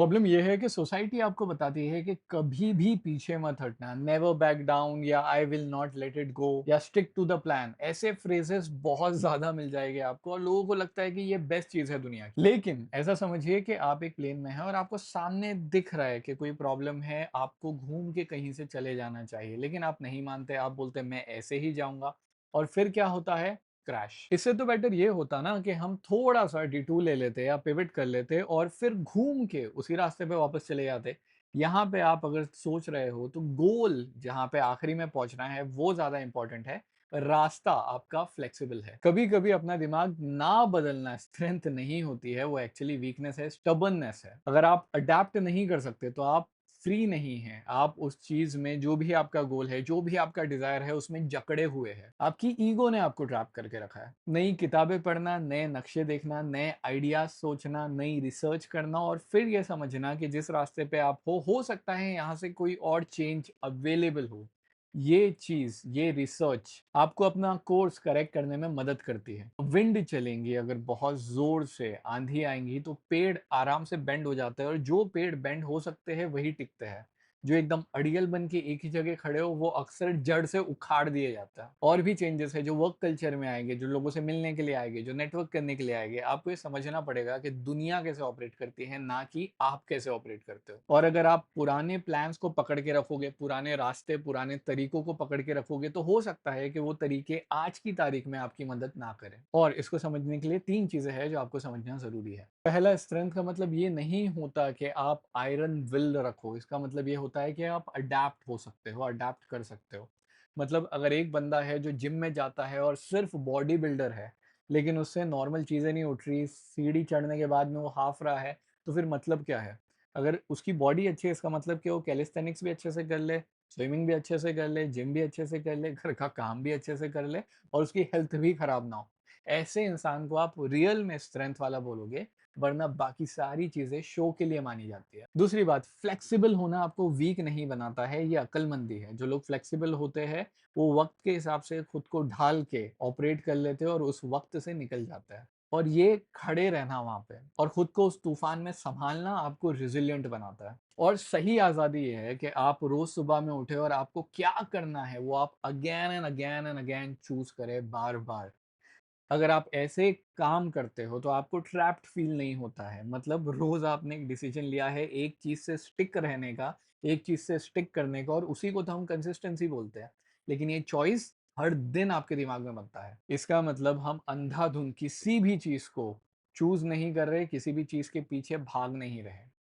Problem ये है कि सोसाइटी आपको बताती है कि कभी भी पीछे मत हटना, नेवर बैक डाउन या I will not let it go या स्टिक टू द प्लान। ऐसे फ्रेजेस बहुत ज्यादा मिल जाएंगे आपको और लोगों को लगता है कि ये बेस्ट चीज है दुनिया की। लेकिन ऐसा समझिए कि आप एक प्लेन में हैं और आपको सामने दिख रहा है कि कोई प्रॉब्लम है, आपको घूम के कहीं से चले जाना चाहिए, लेकिन आप नहीं मानते। आप बोलते मैं ऐसे ही जाऊंगा और फिर क्या होता है? क्रैश। इससे तो बेटर ये होता ना कि हम थोड़ा सा डिटूर ले लेते या पिवट कर लेते और फिर घूम के उसी रास्ते पे वापस चले जाते। यहाँ पे आप अगर सोच रहे हो तो गोल जहाँ पे आखिरी में पहुंचना है वो ज्यादा इंपॉर्टेंट है। रास्ता आपका फ्लेक्सिबल है। कभी कभी अपना दिमाग ना बदलना स्ट्रेंथ नहीं होती है, वो एक्चुअली वीकनेस है, स्टबर्ननेस है। अगर आप अडेप्ट नहीं कर सकते तो आप फ्री नहीं है। आप उस चीज में जो भी आपका गोल है, जो भी आपका डिजायर है, उसमें जकड़े हुए हैं। आपकी ईगो ने आपको ट्रैप करके रखा है। नई किताबें पढ़ना, नए नक्शे देखना, नए आइडियाज सोचना, नई रिसर्च करना और फिर यह समझना कि जिस रास्ते पे आप हो सकता है यहां से कोई और चेंज अवेलेबल हो। ये चीज, ये रिसर्च आपको अपना कोर्स करेक्ट करने में मदद करती है। विंड चलेंगी, अगर बहुत जोर से आंधी आएंगी तो पेड़ आराम से बेंड हो जाते हैं और जो पेड़ बेंड हो सकते हैं वही टिकते हैं। जो एकदम अड़ियल बन के एक ही जगह खड़े हो वो अक्सर जड़ से उखाड़ दिए जाता है। और भी चेंजेस है जो वर्क कल्चर में आएंगे, जो लोगों से मिलने के लिए आएंगे, जो नेटवर्क करने के लिए आएंगे। आपको ये समझना पड़ेगा कि दुनिया कैसे ऑपरेट करती है, ना कि आप कैसे ऑपरेट करते हो। और अगर आप पुराने प्लान्स को पकड़ के रखोगे, पुराने रास्ते, पुराने तरीकों को पकड़ के रखोगे, तो हो सकता है कि वो तरीके आज की तारीख में आपकी मदद ना करें। और इसको समझने के लिए तीन चीजें हैं जो आपको समझना जरूरी है। पहला, स्ट्रेंथ का मतलब ये नहीं होता कि आप आयरन विल रखो। इसका मतलब ये होता है कि आप अडेप्ट हो सकते हो, अडेप्ट कर सकते हो। मतलब अगर एक बंदा है जो जिम में जाता है और सिर्फ बॉडी बिल्डर है, लेकिन उससे नॉर्मल चीजें नहीं उठ रही, सीढ़ी चढ़ने के बाद में वो हाफ रहा है, तो फिर मतलब क्या है? अगर उसकी बॉडी अच्छी है, इसका मतलब कि वो कैलिस्थेनिक्स भी अच्छे से कर ले, स्विमिंग भी अच्छे से कर ले, जिम भी अच्छे से कर ले, घर का काम भी अच्छे से कर ले और उसकी हेल्थ भी खराब ना हो। ऐसे इंसान को आप रियल में स्ट्रेंथ वाला बोलोगे, वरना बाकी सारी चीजें शो के लिए मानी जाती है। दूसरी बात, फ्लेक्सिबल होना आपको वीक नहीं बनाता है, ये अक्लमंदी है। जो लोग फ्लेक्सिबल होते हैं वो वक्त के हिसाब से खुद को ढाल के ऑपरेट कर लेते हैं और उस वक्त से निकल जाता है। और ये खड़े रहना वहां पे और खुद को उस तूफान में संभालना आपको रिजिलियंट बनाता है। और सही आजादी ये है कि आप रोज सुबह में उठे और आपको क्या करना है वो आप अगेन एंड अगेन चूज करें, बार बार। अगर आप ऐसे काम करते हो तो आपको ट्रैप्ड फील नहीं होता है। मतलब रोज आपने एक डिसीजन लिया है एक चीज से स्टिक रहने का, एक चीज से स्टिक करने का, और उसी को तो हम कंसिस्टेंसी बोलते हैं। लेकिन ये चॉइस हर दिन आपके दिमाग में बनता है। इसका मतलब हम अंधाधुंध किसी भी चीज को चूज नहीं कर रहे, किसी भी चीज के पीछे भाग नहीं रहे।